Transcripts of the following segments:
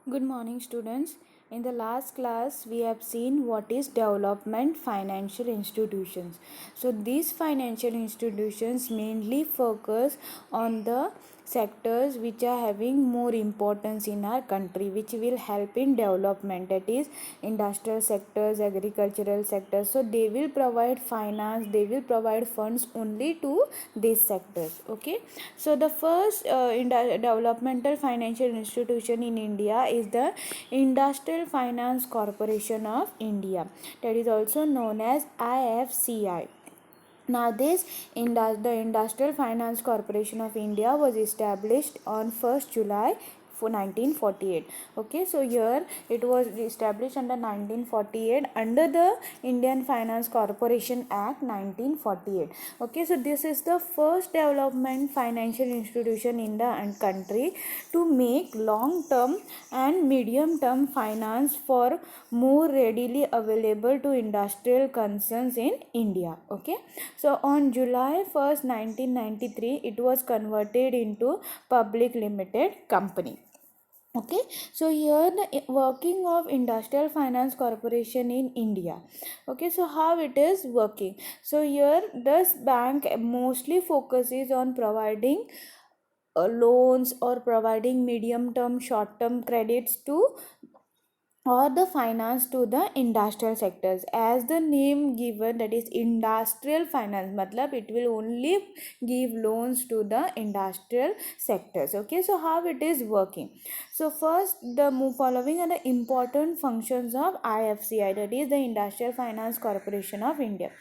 Good morning, students. In the last class, we have seen what is development financial institutions. So, these financial institutions mainly focus on the sectors which are having more importance in our country, which will help in development, that is industrial sectors, agricultural sectors. So they will provide finance, they will provide funds only to these sectors. Okay, so the first developmental financial institution in India is the Industrial Finance Corporation of India, that is also known as IFCI. Now, the Industrial Finance Corporation of India was established on 1st July for 1948. Okay, so here it was established under 1948 under the Indian Finance Corporation Act 1948. Okay, so this is the first development financial institution in the country to make long term and medium term finance for more readily available to industrial concerns in India. Okay, so on July 1st, 1993, it was converted into public limited company. Okay, so here the working of Industrial Finance Corporation in India. Okay, so how it is working? So here this bank mostly focuses on providing loans or providing medium term short term credits to or the finance to the industrial sectors. As the name given, that is industrial finance, matlab it will only give loans to the industrial sectors. Okay, so how it is working? So first, the following are the important functions of IFCI, that is the Industrial Finance Corporation of India.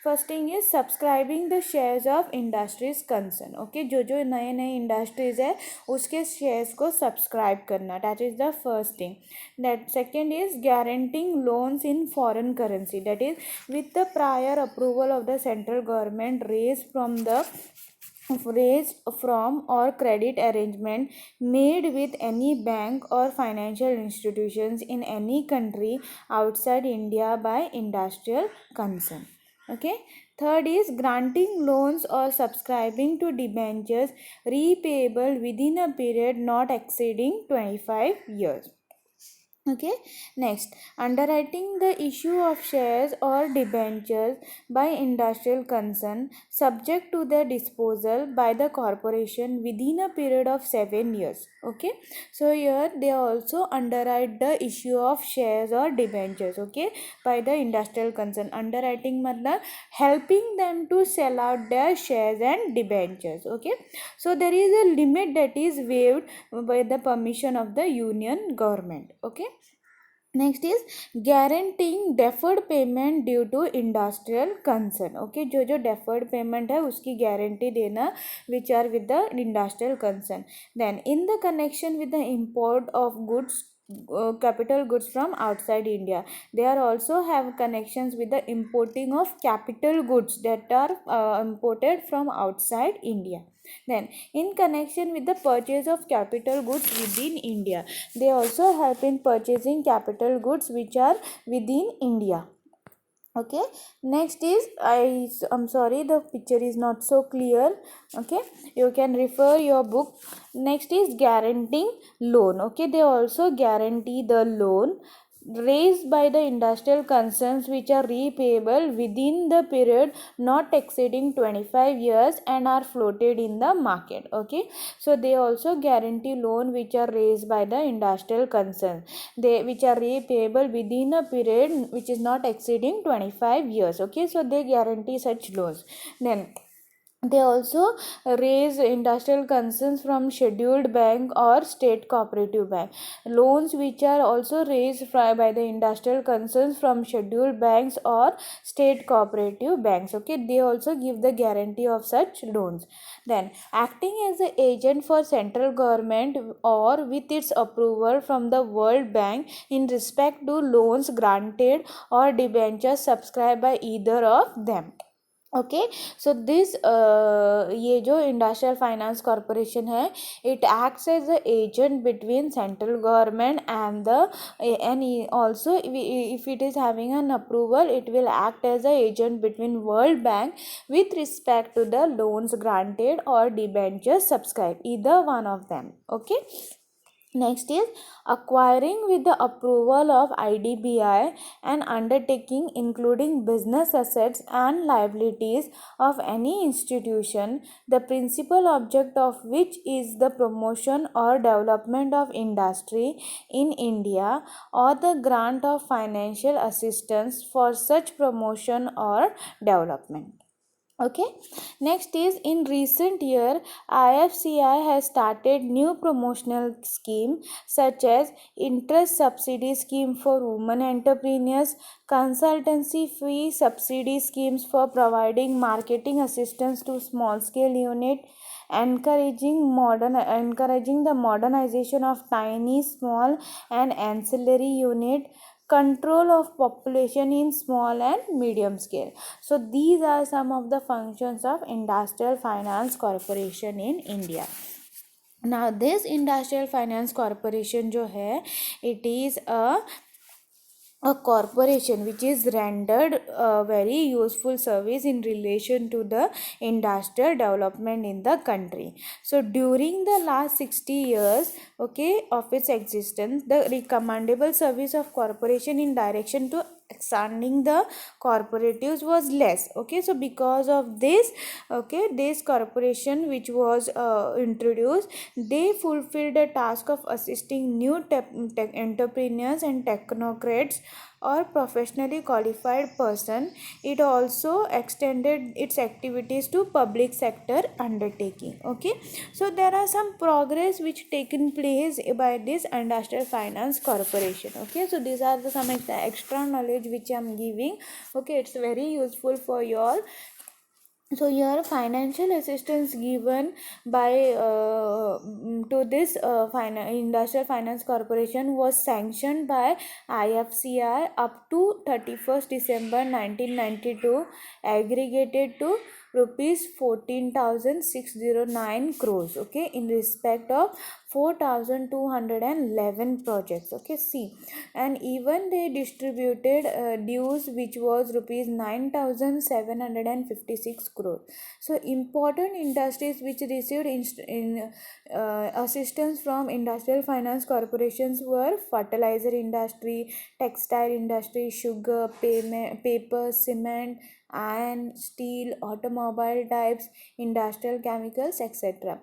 First thing is subscribing the shares of industries concern. Okay, जो जो नए नए industries है उसके shares को subscribe करना, that is the first thing. That second is guaranteeing loans in foreign currency, that is with the prior approval of the central government raised from or credit arrangement made with any bank or financial institutions in any country outside India by industrial concern. Okay, third is granting loans or subscribing to debentures repayable within a period not exceeding 25 years. Okay, next, underwriting the issue of shares or debentures by industrial concern subject to their disposal by the corporation within a period of 7 years. Okay, so here they also underwrite the issue of shares or debentures, okay, by the industrial concern. Underwriting matlab helping them to sell out their shares and debentures. Okay, so there is a limit that is waived by the permission of the union government. Okay, next is guaranteeing deferred payment due to industrial concern. Okay, जो जो deferred payment है उसकी guarantee देना which are with the industrial concern. Then in the connection with the import of goods capital goods from outside India, they are also have connections with the importing of capital goods that are imported from outside India. Then in connection with the purchase of capital goods within India, they also help in purchasing capital goods which are within India. Okay, next is I'm sorry, the picture is not so clear. Okay, you can refer your book. Next is guaranteeing loan. Okay, they also guarantee the loan raised by the industrial concerns which are repayable within the period not exceeding 25 years and are floated in the market. Okay, so they also guarantee loan which are raised by the industrial concern, they which are repayable within a period which is not exceeding 25 years. Okay, so they guarantee such loans. Then they also raise industrial concerns from scheduled bank or state cooperative bank. Loans which are also raised by the industrial concerns from scheduled banks or state cooperative banks. Okay, they also give the guarantee of such loans. Then acting as an agent for central government or with its approval from the World Bank in respect to loans granted or debentures subscribed by either of them. Okay, so this ये जो industrial finance corporation है, it acts as a agent between central government and the and also if it is having an approval it will act as a agent between world bank with respect to the loans granted or debentures subscribed, either one of them. Okay, Next is acquiring with the approval of IDBI an undertaking including business assets and liabilities of any institution, the principal object of which is the promotion or development of industry in India, or the grant of financial assistance for such promotion or development. Okay, next is in recent year IFCI has started new promotional scheme such as interest subsidy scheme for women entrepreneurs, consultancy fee subsidy schemes for providing marketing assistance to small scale unit, encouraging the modernization of tiny small and ancillary unit, control of population in small and medium scale. So these are some of the functions of Industrial Finance Corporation in India. Now this Industrial Finance Corporation जो है, it is a corporation which is rendered a very useful service in relation to the industrial development in the country. So during the last 60 years, okay, of its existence, the recommendable service of corporation in direction to expanding the cooperatives was less. Okay, so because of this, okay, this corporation which was introduced, they fulfilled the task of assisting new tech entrepreneurs and technocrats or professionally qualified person. It also extended its activities to public sector undertaking. Okay, so there are some progress which taken place by this Industrial Finance Corporation. Okay, so these are the some extra knowledge which I am giving. Okay, it's very useful for you all. So here financial assistance given by to this Industrial Finance Corporation was sanctioned by IFCI up to 31st December 1992, aggregated to rupees 14,609 crores. Okay, in respect of 4,211 projects. Okay, see, and even they distributed dues which was rupees 9,756 crore. So important industries which received assistance from Industrial Finance Corporations were fertilizer industry, textile industry, sugar, paper, cement, iron, steel, automobile types, industrial chemicals, etc.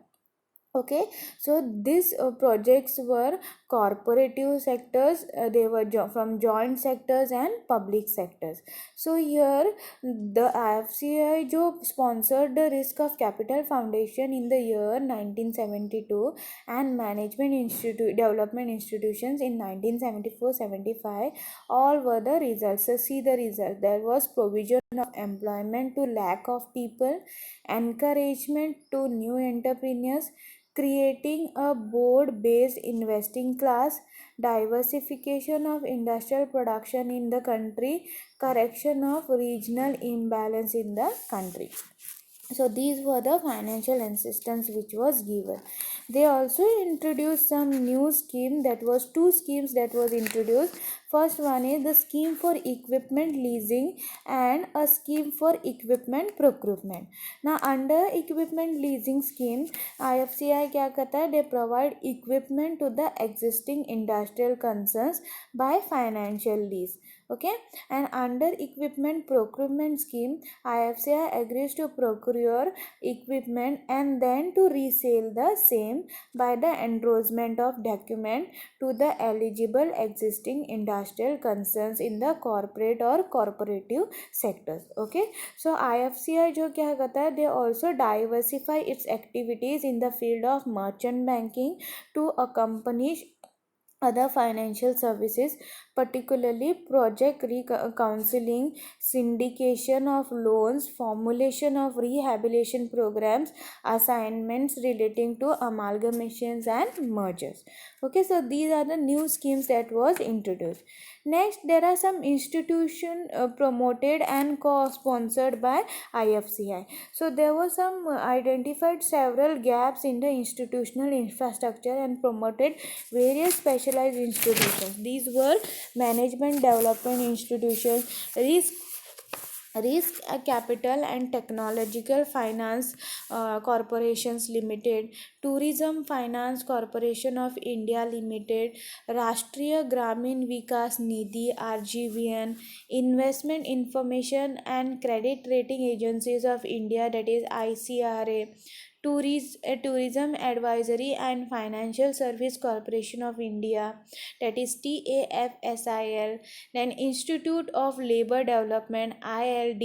Okay, so these projects were corporative sectors, they were from joint sectors and public sectors. So here the IFCI jo sponsored the Risk of Capital Foundation in the year 1972 and Management Institute Development Institutions in 1974-75. All were the results. So see the result, there was provision of employment to lack of people, encouragement to new entrepreneurs, creating a board based investing class, diversification of industrial production in the country, correction of regional imbalance in the country. So these were the financial assistance which was given. They also introduced some new scheme, that was two schemes that was introduced. First one is the scheme for equipment leasing and a scheme for equipment procurement. Now under equipment leasing scheme, IFCI क्या करता है, they provide equipment to the existing industrial concerns by financial lease. Okay, and under equipment procurement scheme, IFCI agrees to procure equipment and then to resell the same by the endorsement of document to the eligible existing industrial concerns in the corporate or corporative sectors. Okay, so IFCI जो क्या करता है, they also diversify its activities in the field of merchant banking to accompany other financial services, particularly project counseling, syndication of loans, formulation of rehabilitation programs, assignments relating to amalgamations and mergers. Okay, so these are the new schemes that was introduced. Next, there are some institution promoted and co-sponsored by IFCI. So there was some identified several gaps in the institutional infrastructure and promoted various specialized institutions. These were management development institutions, Risk Capital and Technological Finance Corporations Limited, Tourism Finance Corporation of India Limited, Rashtriya Gramin Vikas Nidhi RGVN, Investment Information and Credit Rating Agencies of India, that is ICRA, Tourism Advisory and Financial Service Corporation of India, that is TAFSIL, then Institute of Labor Development ILD.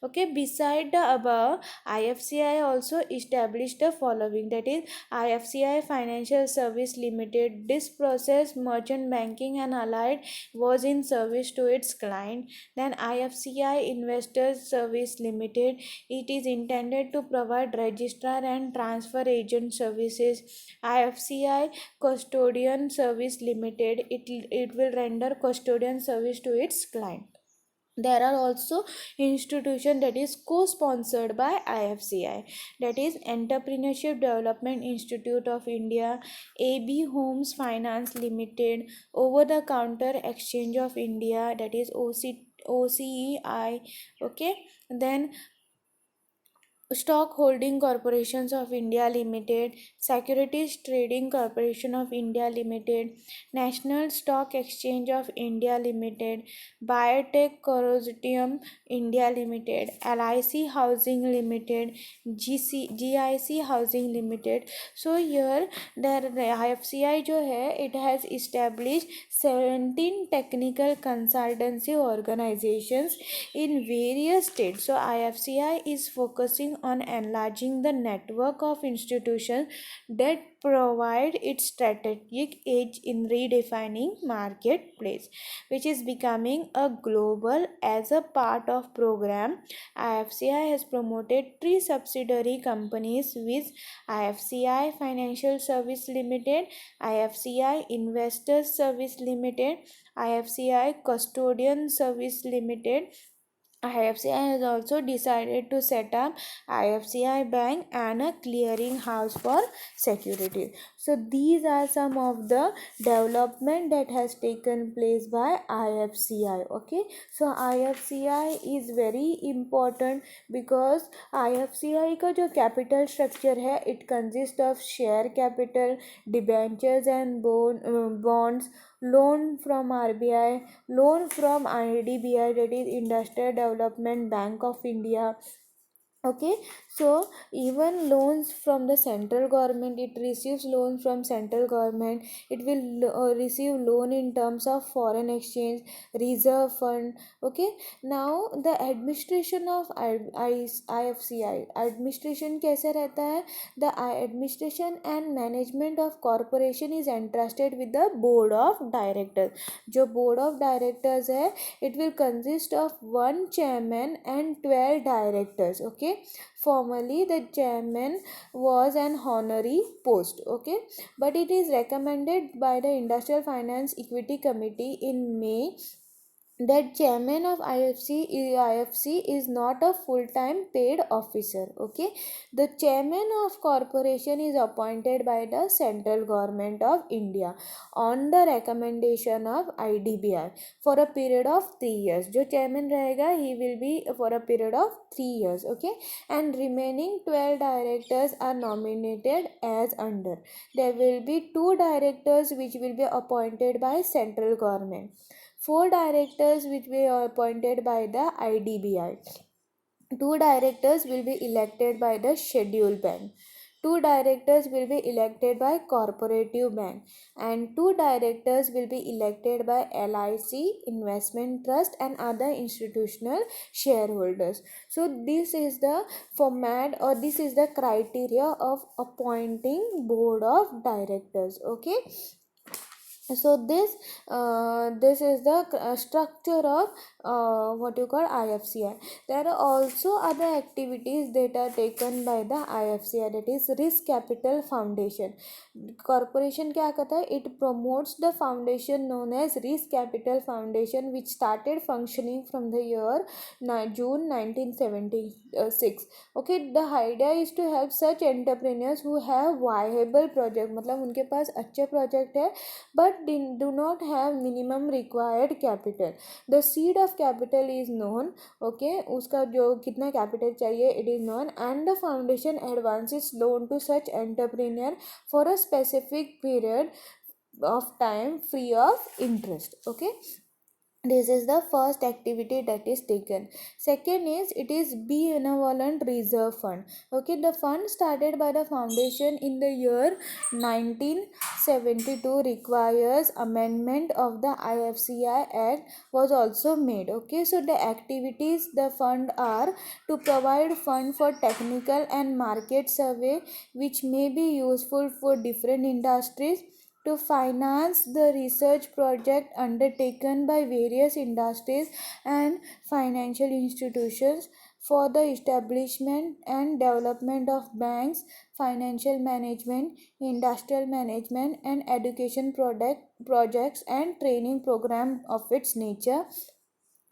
Okay, beside the above, IFCI also established the following, that is IFCI Financial Service Limited. This process merchant banking and allied was in service to its client. Then IFCI Investors Service Limited, it is intended to provide registrar and transfer agent services. IFCI Custodian Service Limited, it will render custodian service to its client. There are also institution that is co-sponsored by IFCI, that is Entrepreneurship Development Institute of India, AB Homes Finance Limited, Over the Counter Exchange of India, that is OCEI. Okay, then Stock Holding Corporations of India Limited, Securities Trading Corporation of India Limited, National Stock Exchange of India Limited, Biotech Consortium India Limited, LIC Housing Limited, GIC Housing Limited. So here the IFCI जो है, it has established 17 technical consultancy organizations in various states. So IFCI is focusing on enlarging the network of institutions that provide its strategic edge in redefining marketplace, which is becoming a global. As a part of program, IFCI has promoted 3 subsidiary companies with IFCI Financial Service Limited, IFCI Investors Service Limited, IFCI Custodian Service Limited. IFCI has also decided to set up IFCI Bank and a clearing house for securities. So these are some of the development that has taken place by IFCI. Okay, so IFCI is very important because IFCI का जो capital structure है, it consists of share capital, debentures and bonds, loan from RBI, loan from IDBI, that is Industrial Development Bank of India. Okay, so even loans from the central government, it receives loan from central government. It will receive loan in terms of foreign exchange, reserve fund. Okay, now the administration of IFCI, administration कैसे रहता है? The administration and management of corporation is entrusted with the board of directors. जो board of directors है, it will consist of one chairman and 12 directors. Okay, formerly the chairman was an honorary post. Okay, but it is recommended by the Industrial Finance Equity Committee in May that chairman of IFC is not a full-time paid officer. Okay, the chairman of corporation is appointed by the central government of India on the recommendation of IDBI for a period of 3 years. जो chairman रहेगा, he will be for a period of 3 years. Okay, and remaining 12 directors are nominated as under. There will be 2 directors which will be appointed by central government, 4 directors which were appointed by the IDBI, 2 directors will be elected by the schedule bank, 2 directors will be elected by cooperative bank, and 2 directors will be elected by LIC, investment trust and other institutional shareholders. So this is the format, or this is the criteria of appointing board of directors. Okay, so this is the structure of what you call IFCI. There are also other activities that are taken by the IFCI, that is Risk Capital Foundation. Corporation क्या करता है? It promotes the foundation known as Risk Capital Foundation, which started functioning from the year June 1976. Okay, the idea is to help such entrepreneurs who have viable project, मतलब उनके पास अच्छे project है but but do not have minimum required capital. The seed of capital is known, okay, उसका जो कितना capital चाहिए it is known, and the foundation advances loan to such entrepreneur for a specific period of time free of interest. Okay, this is the first activity that is taken. Second is, it is benevolent reserve fund. Okay, the fund started by the foundation in the year 1972 requires amendment of the IFCI Act was also made. Okay, so the activities the fund are to provide fund for technical and market survey which may be useful for different industries, to finance the research project undertaken by various industries and financial institutions, for the establishment and development of banks, financial management, industrial management, and education projects and training program of its nature,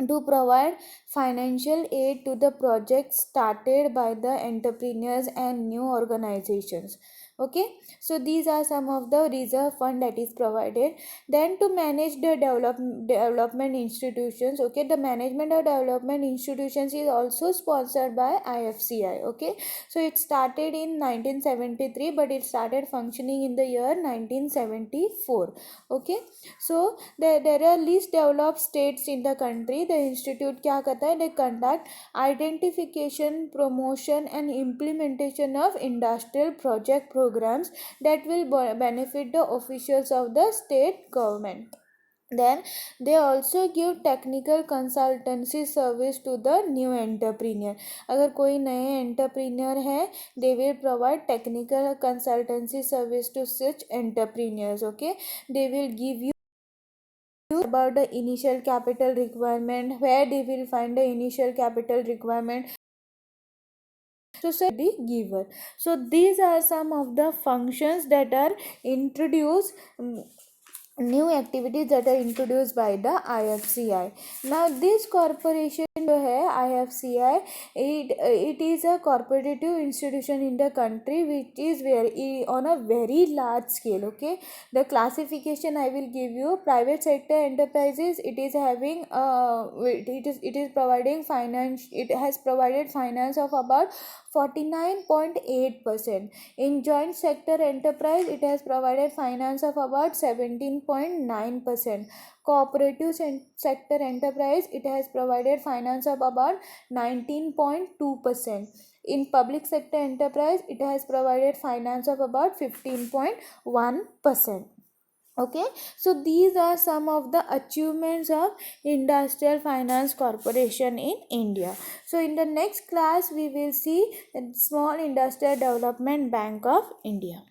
to provide financial aid to the projects started by the entrepreneurs and new organizations. Okay, so these are some of the reserve fund that is provided. Then to manage the development institutions, okay, the management of development institutions is also sponsored by IFCI. Okay, so it started in 1973 but it started functioning in the year 1974. Okay, so there are least developed states in the country. The institute क्या करता है, they conduct identification, promotion and implementation of industrial project programs that will benefit the officials of the state government. Then they also give technical consultancy service to the new entrepreneur. अगर कोई नए entrepreneur है, they will provide technical consultancy service to such entrepreneurs. Okay, they will give you about the initial capital requirement, where they will find the initial capital requirement, so the giver. So these are some of the functions that are introduced, new activities that are introduced by the IFCI. Now this corporation जो है IFCI, it is a cooperative institution in the country which is very on a very large scale. Okay, the classification I will give you: private sector enterprises, it is having it is providing finance, it has provided finance of about 49.8%. In joint sector enterprise, it has provided finance of about 17.9%. Cooperative sector enterprise, it has provided finance of about 19.2%. In public sector enterprise, it has provided finance of about 15.1%. Okay, so these are some of the achievements of Industrial Finance Corporation in India. So in the next class we will see Small Industrial Development Bank of India.